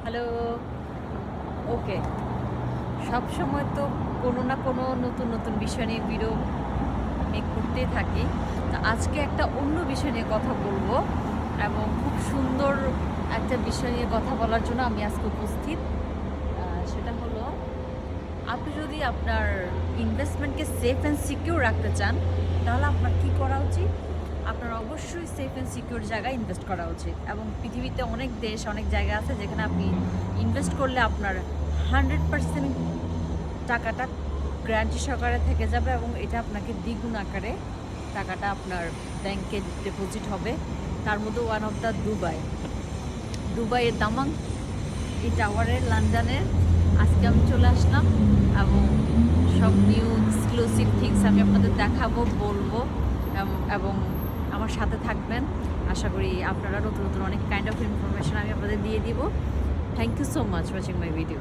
Hello. ওকে, সব সময় তো কোনো না কোনো নতুন নতুন বিষয় নিয়ে ভিডিও মেক করতেই থাকি। তো আজকে একটা অন্য বিষয় নিয়ে কথা বলবো এবং খুব সুন্দর একটা বিষয় নিয়ে কথা বলার জন্য আমি আজকে উপস্থিত। সেটা হলো, আপনি যদি আপনার ইনভেস্টমেন্টকে সেফ অ্যান্ড সিকিউর রাখতে চান, তাহলে আপনার কি করা উচিত? আপনার অবশ্যই সেফ অ্যান্ড সিকিউর জায়গায় ইনভেস্ট করা উচিত। এবং পৃথিবীতে অনেক দেশ, অনেক জায়গা আছে যেখানে আপনি ইনভেস্ট করলে আপনার 100% টাকাটা গ্যারান্টি সহকারে থেকে যাবে এবং এটা আপনাকে দ্বিগুণ আকারে টাকাটা আপনার ব্যাংকে ডিপোজিট হবে। তার মধ্যে ওয়ান অফ দ্য দুবাইয়ের দামাং এই টাওয়ারের লন্ডনের আজকে আমি চলে আসলাম এবং সব নিউ এক্সক্লুসিভ থিংস আমি আপনাদের দেখাবো, বলবো এবং আমার সাথে থাকবেন। আশা করি আপনারা নতুন নতুন অনেক কাইন্ড অফ ইনফরমেশন আমি আপনাদের দিয়ে দিব। Thank you so much watching my video.